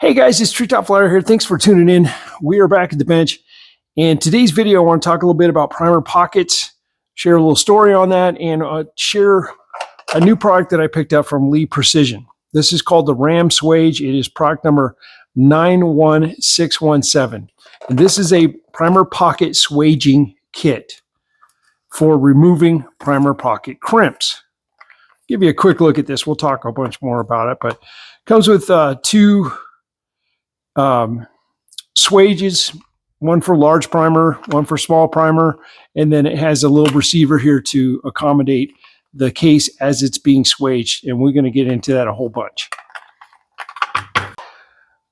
Hey guys, it's Treetop Flyer here. Thanks for tuning in. We are back at the bench. And today's video, I want to talk a little bit about primer pockets, share a little story on that, and share a new product that I picked up from Lee Precision. This is called the Ram Swage. It is product number 91617. And this is a primer pocket swaging kit for removing primer pocket crimps. Give you a quick look at this. We'll talk a bunch more about it, but it comes with two swages, one for large primer, one for small primer, and then it has a little receiver here to accommodate the case as it's being swaged, and we're going to get into that a whole bunch.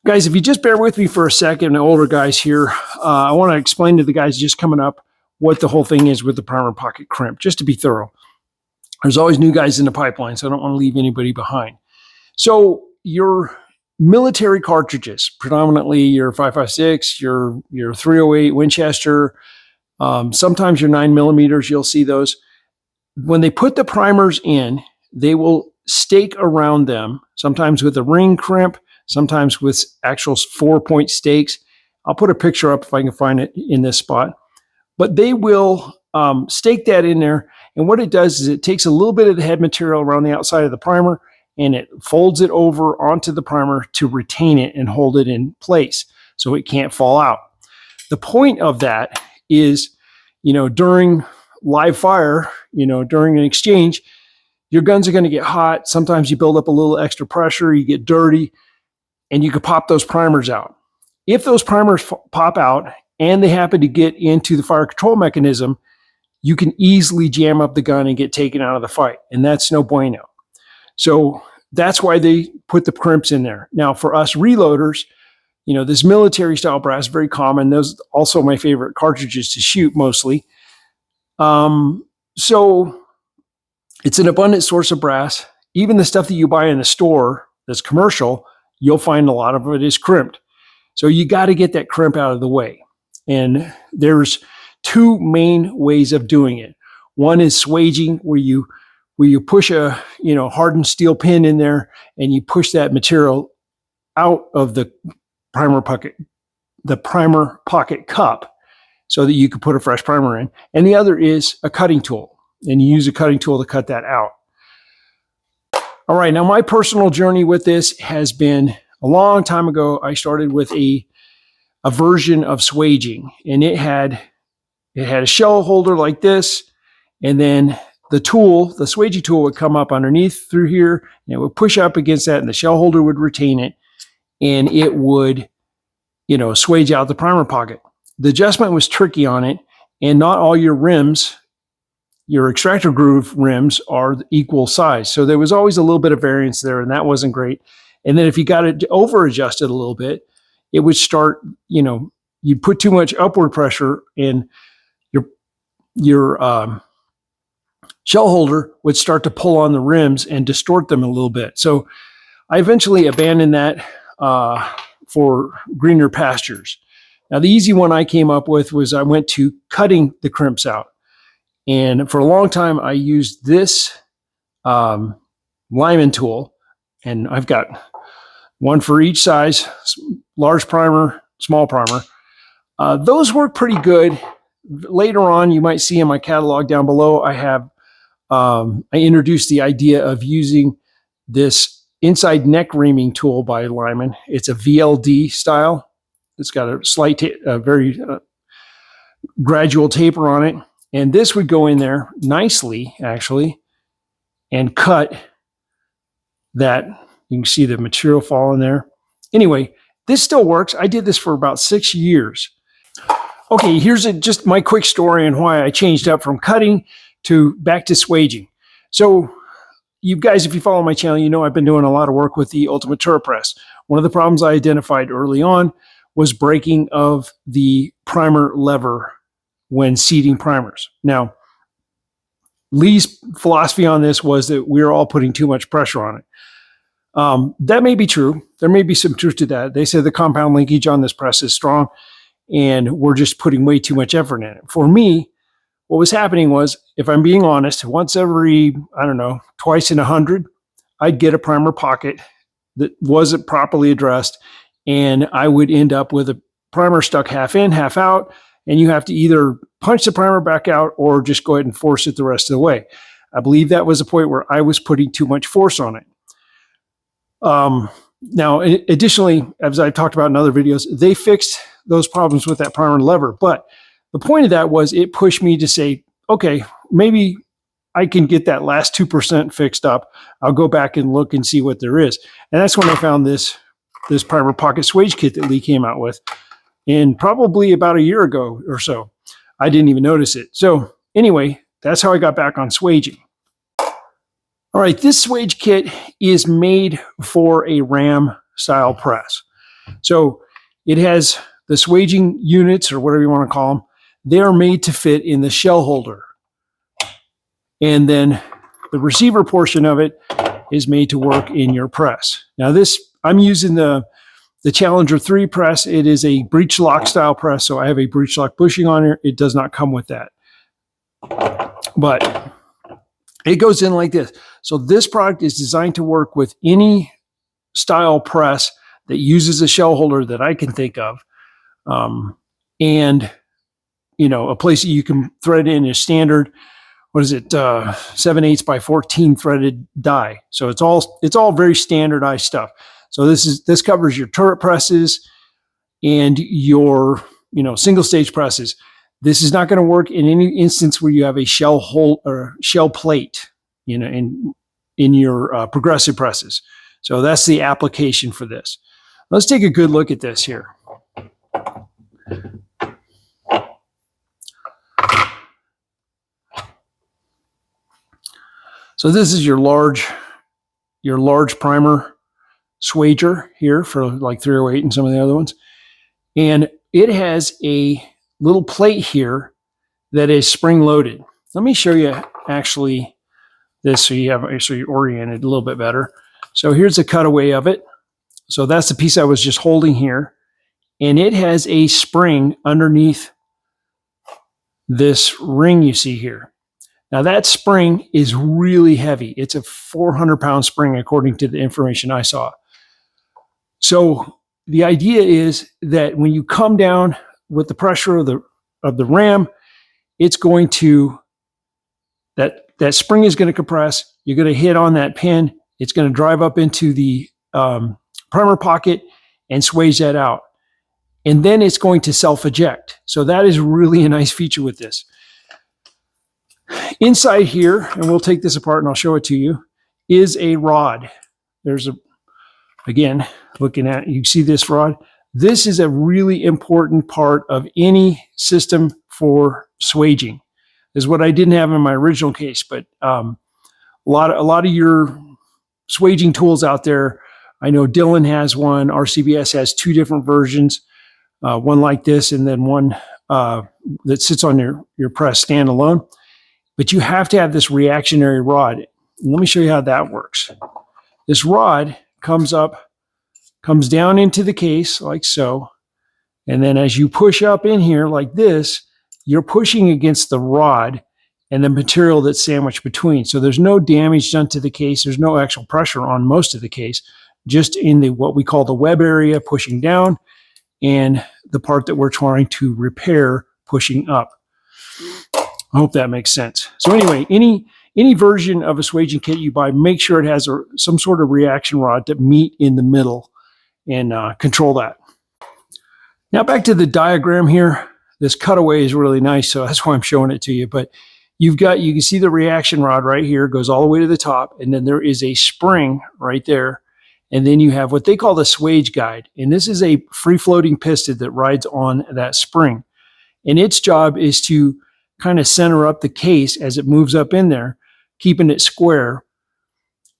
Guys, if you just bear with me for a second, the older guys here, I want to explain to the guys just coming up what the whole thing is with the primer pocket crimp, just to be thorough. There's always new guys in the pipeline, so I don't want to leave anybody behind. So your military cartridges, predominantly your 5.56, your 308 Winchester, sometimes your 9mm, you'll see those. When they put the primers in, they will stake around them, sometimes with a ring crimp, sometimes with actual 4-point stakes. I'll put a picture up if I can find it in this spot. But they will stake that in there, and what it does is it takes a little bit of the head material around the outside of the primer, and it folds it over onto the primer to retain it and hold it in place so it can't fall out. The point of that is, during live fire, during an exchange, your guns are going to get hot. Sometimes you build up a little extra pressure, you get dirty, and you could pop those primers out. If those primers pop out and they happen to get into the fire control mechanism, you can easily jam up the gun and get taken out of the fight, and that's no bueno. So that's why they put the crimps in there. Now, for us reloaders, this military style brass is very common. Those are also my favorite cartridges to shoot mostly. So it's an abundant source of brass. Even the stuff that you buy in the store that's commercial, you'll find a lot of it is crimped. So you got to get that crimp out of the way. And there's two main ways of doing it. One is swaging, where you push a hardened steel pin in there and you push that material out of the primer pocket cup so that you can put a fresh primer in. And the other is a cutting tool, and you use a cutting tool to cut that out. All right, now my personal journey with this has been a long time ago. I started with a version of swaging, and it had a shell holder like this, and then the swaging tool would come up underneath through here, and it would push up against that, and the shell holder would retain it, and it would, swage out the primer pocket. The adjustment was tricky on it, and not all your rims, your extractor groove rims, are equal size. So there was always a little bit of variance there, and that wasn't great. And then if you got it over adjusted a little bit, it would start, you'd put too much upward pressure, and your shell holder would start to pull on the rims and distort them a little bit. So I eventually abandoned that for greener pastures. Now, the easy one I came up with was I went to cutting the crimps out. And for a long time, I used this Lyman tool, and I've got one for each size, large primer, small primer. Those work pretty good. Later on, you might see in my catalog down below, I introduced the idea of using this inside neck reaming tool by Lyman. It's a VLD style. It's got a slight, very gradual taper on it. And this would go in there nicely, actually, and cut that. You can see the material fall in there. Anyway, this still works. I did this for about 6 years. Okay, here's just my quick story on why I changed up from cutting back to swaging. So you guys, if you follow my channel, I've been doing a lot of work with the Ultimate Turret Press. One of the problems I identified early on was breaking of the primer lever when seating primers. Now, Lee's philosophy on this was that we were all putting too much pressure on it. That may be true. There may be some truth to that. They said the compound linkage on this press is strong, and we're just putting way too much effort in it. For me, what was happening was, if I'm being honest, once every, twice in 100, I'd get a primer pocket that wasn't properly addressed, and I would end up with a primer stuck half in, half out, and you have to either punch the primer back out or just go ahead and force it the rest of the way. I believe that was a point where I was putting too much force on it. Now, additionally, as I talked about in other videos, they fixed those problems with that primer and lever. But the point of that was it pushed me to say, okay, maybe I can get that last 2% fixed up. I'll go back and look and see what there is. And that's when I found this primer pocket swage kit that Lee came out with, and probably about a year ago or so. I didn't even notice it. So anyway, that's how I got back on swaging. All right, this swage kit is made for a Ram style press. So it has the swaging units, or whatever you want to call them. They are made to fit in the shell holder. And then the receiver portion of it is made to work in your press. Now this, I'm using the Challenger 3 press. It is a breech lock style press, so I have a breech lock bushing on here. It does not come with that. But it goes in like this. So this product is designed to work with any style press that uses a shell holder that I can think of. And, you know, a place that you can thread in a standard, what is it, 7/8 by 14 threaded die. So it's all very standardized stuff. So this covers your turret presses and your, you know, single stage presses. This is not going to work in any instance where you have a shell hole or shell plate, you know, in your progressive presses. So that's the application for this. Let's take a good look at this here. So this is your large primer swager here for like 308 and some of the other ones. And it has a little plate here that is spring loaded. Let me show you actually this so you're oriented a little bit better. So here's a cutaway of it. So that's the piece I was just holding here. And it has a spring underneath this ring you see here. Now that spring is really heavy. It's a 400-pound spring according to the information I saw. So the idea is that when you come down with the pressure of the ram, it's going to, that spring is going to compress. You're going to hit on that pin. It's going to drive up into the primer pocket and swage that out. And then it's going to self-eject. So that is really a nice feature with this. Inside here, and we'll take this apart and I'll show it to you, is a rod. There's again, looking at, you see this rod? This is a really important part of any system for swaging. This is what I didn't have in my original case, but a lot of your swaging tools out there, I know Dylan has one, RCBS has two different versions, one like this and then one that sits on your press standalone. But you have to have this reactionary rod. Let me show you how that works. This rod comes down into the case like so. And then as you push up in here like this, you're pushing against the rod and the material that's sandwiched between. So there's no damage done to the case. There's no actual pressure on most of the case, just in the what we call the web area pushing down and the part that we're trying to repair pushing up. I hope that makes sense. So anyway, any version of a swaging kit you buy, make sure it has some sort of reaction rod to meet in the middle and control that. Now back to the diagram here. This cutaway is really nice, so that's why I'm showing it to you. But you can see the reaction rod right here, goes all the way to the top, and then there is a spring right there. And then you have what they call the swage guide. And this is a free-floating piston that rides on that spring. And its job is to kind of center up the case as it moves up in there, keeping it square.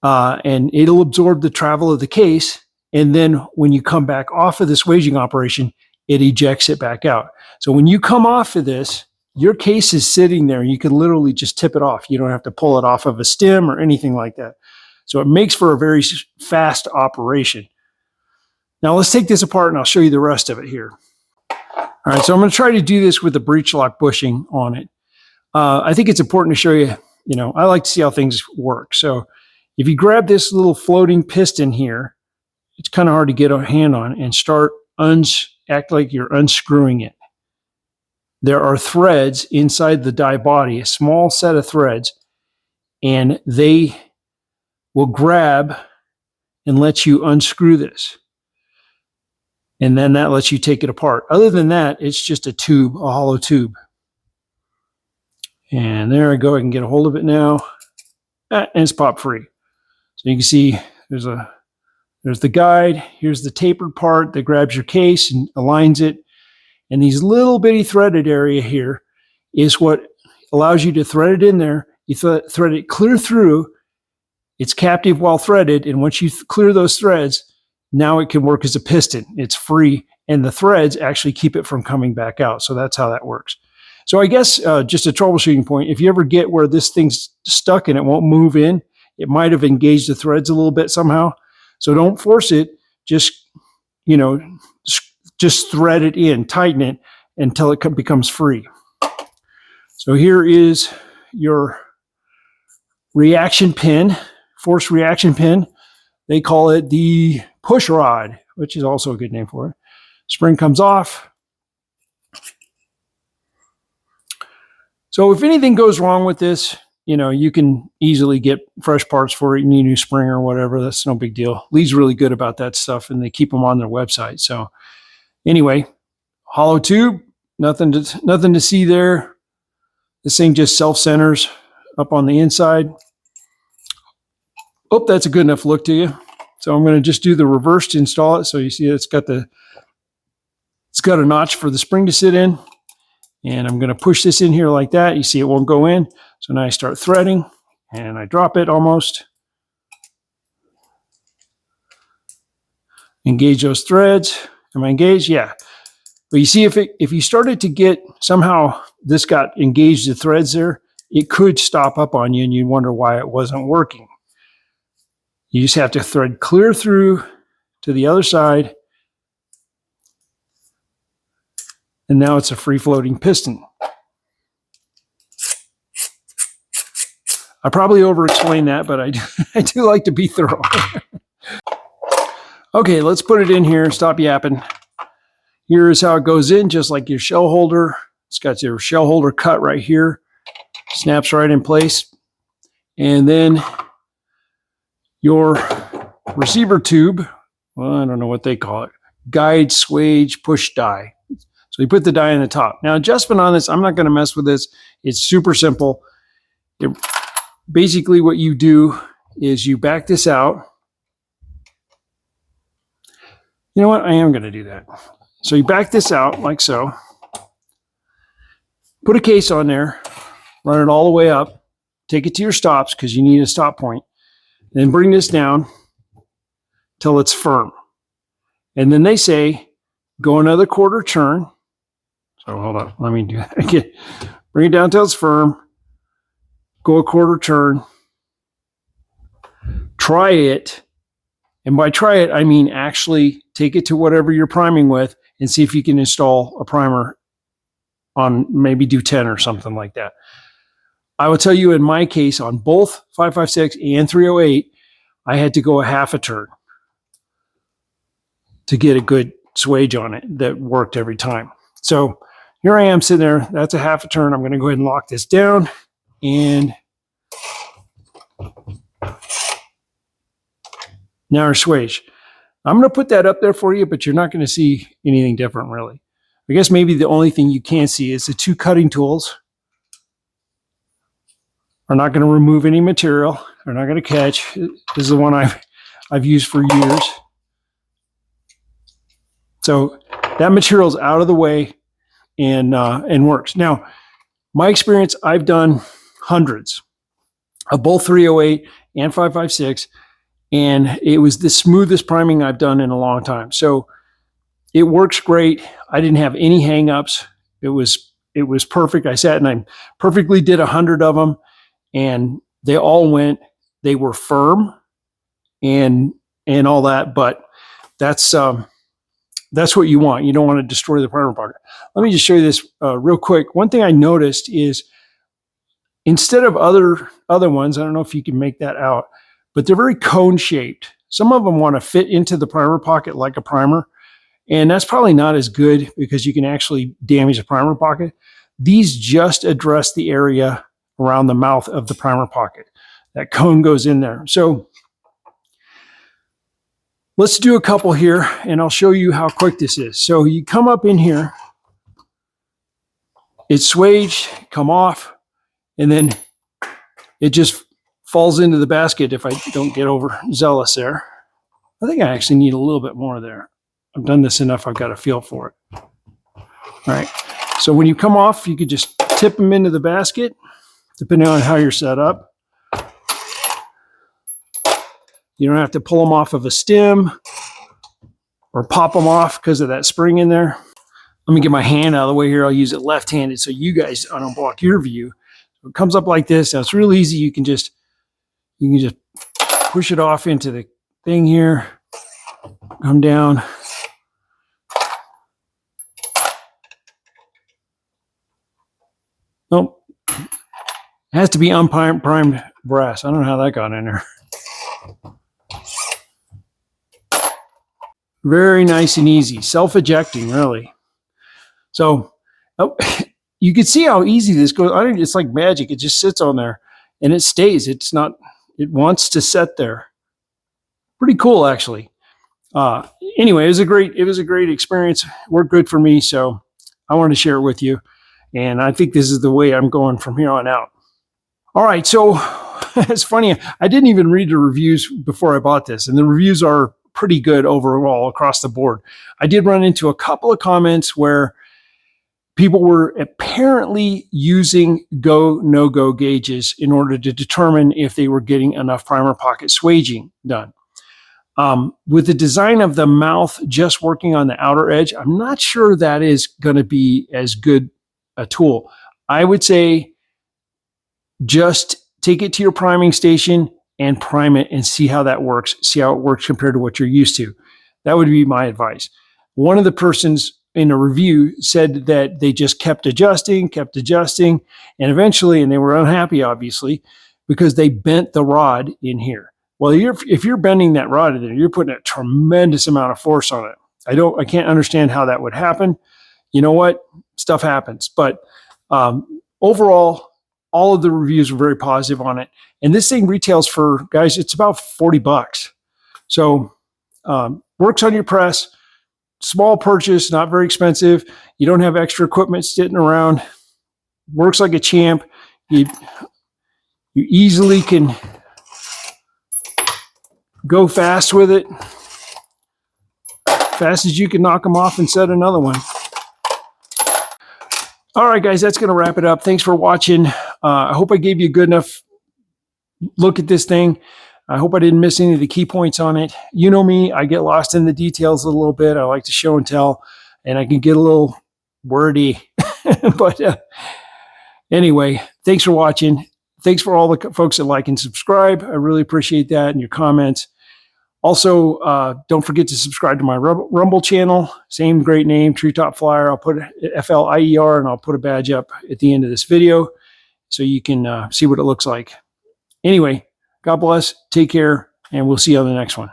And it'll absorb the travel of the case. And then when you come back off of the swaging operation, it ejects it back out. So when you come off of this, your case is sitting there. You can literally just tip it off. You don't have to pull it off of a stem or anything like that. So it makes for a very fast operation. Now let's take this apart and I'll show you the rest of it here. All right, so I'm going to try to do this with the breech lock bushing on it. I think it's important to show you, I like to see how things work. So if you grab this little floating piston here it's kind of hard to get a hand on, and act like you're unscrewing it. There are threads inside the die body, a small set of threads, and they will grab and let you unscrew this. And then that lets you take it apart. Other than that, it's just a tube, a hollow tube. And there I go. I can get a hold of it now. And it's pop free. So you can see there's the guide. Here's the tapered part that grabs your case and aligns it. And these little bitty threaded area here is what allows you to thread it in there. You thread it clear through. It's captive while threaded. And once you clear those threads, now it can work as a piston. It's free. And the threads actually keep it from coming back out. So that's how that works. So I guess just a troubleshooting point, if you ever get where this thing's stuck and it won't move in, it might have engaged the threads a little bit somehow. So don't force it. Just thread it in, tighten it until it becomes free. So here is your reaction pin, force reaction pin. They call it the push rod, which is also a good name for it. Spring comes off. So if anything goes wrong with this, you can easily get fresh parts for it. You need a new spring or whatever. That's no big deal. Lee's really good about that stuff, and they keep them on their website. So anyway, hollow tube, nothing to see there. This thing just self-centers up on the inside. Oh, that's a good enough look to you. So I'm going to just do the reverse to install it. So you see it's got a notch for the spring to sit in. And I'm going to push this in here like that. You see it won't go in. So now I start threading and I drop it almost. Engage those threads. Am I engaged? Yeah. But you see if you started to get somehow this got engaged the threads there, it could stop up on you and you'd wonder why it wasn't working. You just have to thread clear through to the other side. And now it's a free-floating piston. I probably over-explained that, but I do like to be thorough. Okay, let's put it in here. Stop yapping. Here's how it goes in, just like your shell holder. It's got your shell holder cut right here. Snaps right in place. And then your receiver tube, well, I don't know what they call it, guide swage push die. So you put the die in the top. Now adjustment on this, I'm not going to mess with this. It's super simple. Basically what you do is you back this out. You know what? I am going to do that. So you back this out like so. Put a case on there. Run it all the way up. Take it to your stops because you need a stop point. Then bring this down till it's firm. And then they say, go another quarter turn. So hold on, let me do that again. Bring it down till it's firm. Go a quarter turn. Try it. And by try it, I mean actually take it to whatever you're priming with and see if you can install a primer on, maybe do 10 or something like that. I will tell you in my case on both 556 and 308, I had to go a half a turn to get a good swage on it that worked every time. So here I am sitting there. That's a half a turn. I'm going to go ahead and lock this down. And now our swage. I'm going to put that up there for you, but you're not going to see anything different really. I guess maybe the only thing you can see is the two cutting tools are not going to remove any material. They're not going to catch. This is the one I've used for years. So that material's out of the way and works. Now, my experience, I've done hundreds of both 308 and 556, and it was the smoothest priming I've done in a long time. So it works great. I didn't have any hang-ups. It was perfect. I sat and I perfectly did 100 of them, and they all went. They were firm and all that, but that's what you want. You don't want to destroy the primer pocket. Let me just show you this real quick. One thing I noticed is instead of other ones, I don't know if you can make that out, but they're very cone shaped. Some of them want to fit into the primer pocket like a primer, and that's probably not as good because you can actually damage the primer pocket. These just address the area around the mouth of the primer pocket. That cone goes in there. So let's do a couple here, and I'll show you how quick this is. So you come up in here, it's swaged, come off, and then it just falls into the basket if I don't get overzealous there. I think I actually need a little bit more there. I've done this enough, I've got a feel for it. All right, so when you come off, you could just tip them into the basket, depending on how you're set up. You don't have to pull them off of a stem or pop them off because of that spring in there. Let me get my hand out of the way here. I'll use it left-handed so you guys, I don't block your view. So it comes up like this. Now it's real easy. You can just push it off into the thing here. Come down. Nope. It has to be unprimed brass. I don't know how that got in there. Very nice and easy. Self-ejecting, really. So you can see how easy this goes. I think it's like magic. It just sits on there and it stays. It's not, it wants to set there. Pretty cool, actually. Anyway, it was a great experience. Worked good for me. So I wanted to share it with you. And I think this is the way I'm going from here on out. All right. So it's funny. I didn't even read the reviews before I bought this, and the reviews are pretty good overall across the board. I did run into a couple of comments where people were apparently using go, no-go gauges in order to determine if they were getting enough primer pocket swaging done. With the design of the mouth just working on the outer edge, I'm not sure that is going to be as good a tool. I would say just take it to your priming station and prime it and see how that works. See how it works compared to what you're used to. That would be my advice. One of the persons in a review said that they just kept adjusting, and eventually, and they were unhappy, obviously, because they bent the rod in here. Well, if you're bending that rod in there, you're putting a tremendous amount of force on it. I can't understand how that would happen. You know what? Stuff happens. But overall, all of the reviews were very positive on it. And this thing retails for, guys, it's about $40. So works on your press. Small purchase, not very expensive. You don't have extra equipment sitting around. Works like a champ. You easily can go fast with it. Fast as you can knock them off and set another one. All right, guys, that's going to wrap it up. Thanks for watching. I hope I gave you a good enough look at this thing. I hope I didn't miss any of the key points on it. You know me, I get lost in the details a little bit. I like to show and tell, and I can get a little wordy. But anyway, thanks for watching. Thanks for all the folks that like and subscribe. I really appreciate that and your comments. Also, don't forget to subscribe to my Rumble channel. Same great name, Treetop Flyer. I'll put FLIER, and I'll put a badge up at the end of this video so you can see what it looks like. Anyway, God bless, take care, and we'll see you on the next one.